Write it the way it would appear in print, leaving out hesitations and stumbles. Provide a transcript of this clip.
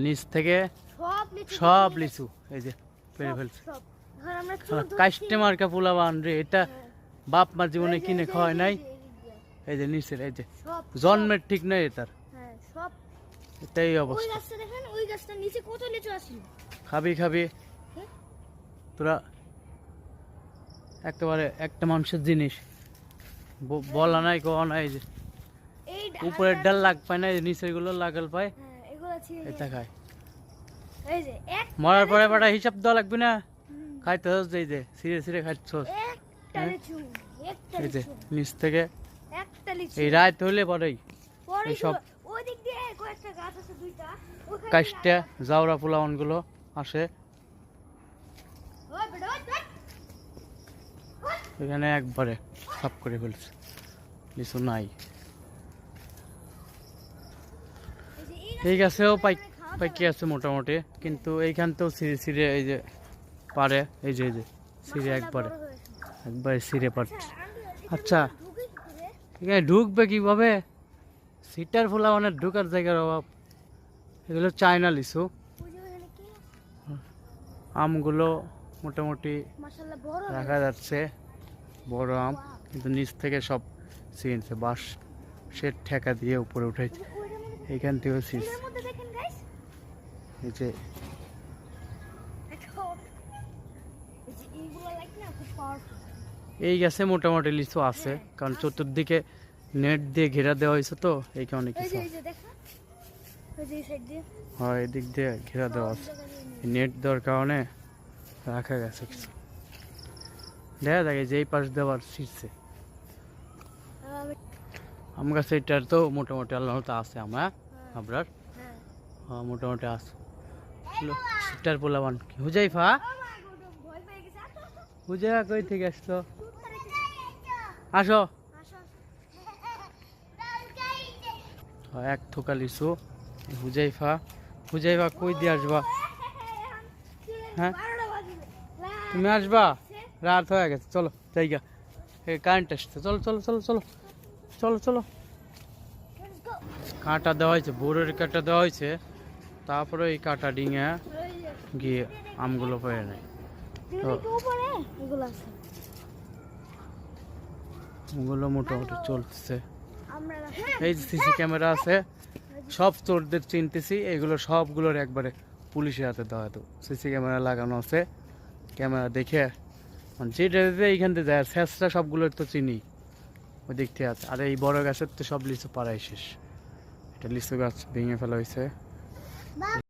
নিচ থেকে সব লিচু এই যে পেরে ফেলছে। কাস্টে মার্কা পোলাবান রে, এটা বাপ মা জীবনে কিনে খাওয়ায় নাই। এই যে নিচের এই যে জন্মের ঠিক নাই এটার, এটাই অবস্থা। খাবি খাবি তোরা, একেবারে একটা মানুষের জিনিস বলা নাই কোয়া নাই। যে উপরের ডাল লাগ পায় না, নিচের গুলো লাগাল পায়, এটা খায়। মরার পরে বাটা হিসাব দেওয়া লাগবে না, খাইতে হস এই যে সিরে সিরে খাইছ। এই যে নিচ থেকে এই রাত হইলে পরেই এইসব কাস্টা জাউরা পোলাওয়ান গুলো আসে এখানে, একবারে সাফ করে ফেলছে, লিচু নাই। ঠিক আছে, ও পাইকি আছে মোটামুটি, কিন্তু এইখান তো সিঁড়ে সিঁড়ে এই যে পারে, এই যে সিঁড়ে একবারে সিঁড়ে পারছে। আচ্ছা এখানে ঢুকবে কিভাবে? সিটার ফোলা মানে ঢুকার জায়গার অভাব। এগুলো চায়না লিচু, আমগুলো মোটামুটি রাখা যাচ্ছে, বড় আম, কিন্তু নিচ থেকে সব ছিঁড়ছে, বাঁশ সে ঠেকা দিয়ে উপরে উঠাইছে, এইখান থেকেও ছিঁড়ছে। এই যে এই গাছে মোটামুটি লিচু আছে, কারণ চতুর্দিকে নেট দিয়ে ঘেরা দেওয়া হয়েছে, তো এই কারণে কিছু হয়, এদিক দিয়ে ঘেরা দেওয়া আছে, নেট দেওয়ার কারণে রাখা গেছে কিছু। দেখা যায় যে এই পাশ দেওয়ার ছিঁড়ছে। আম গাছ এটার তো মোটামুটি আল্লাহ তো আছে, আপনার মোটামুটি আছে। সিটার পোলাবান হুজাইফা, হুজাইফা কই থেকে আসতো? আসো, এক থোকা লিচু। হুজাইফা কই দিয়ে আসবা? হ্যাঁ তুমি আসবা, রাত হয়ে গেছে, চলো জায়গা কারেন্ট আসছে, চলো চলো চলো চলো চলো চলো। কাঁটা দেওয়া হয়েছে, বোরের কাঁটা দেওয়া হয়েছে, তারপরে এই কাঁটা ডিঙে গিয়ে আমগুলো পেয়ে নেয়। তো ওগুলো মোটামুটি চলতেছে। এই যে সিসি ক্যামেরা আছে, সব চোরদের চিনতেছি, এগুলো সবগুলোর একবারে পুলিশের হাতে দেওয়া। তো সিসি ক্যামেরা লাগানো আছে, ক্যামেরা দেখে যেটা এইখান থেকে যায়, শেষটা সবগুলোর তো চিনি, ওই দিক থেকে আছে। আর এই বড় গাছের তো সব লিচু পাড়াই শেষ, এটা লিচু গাছ ভেঙে ফেলা হয়েছে।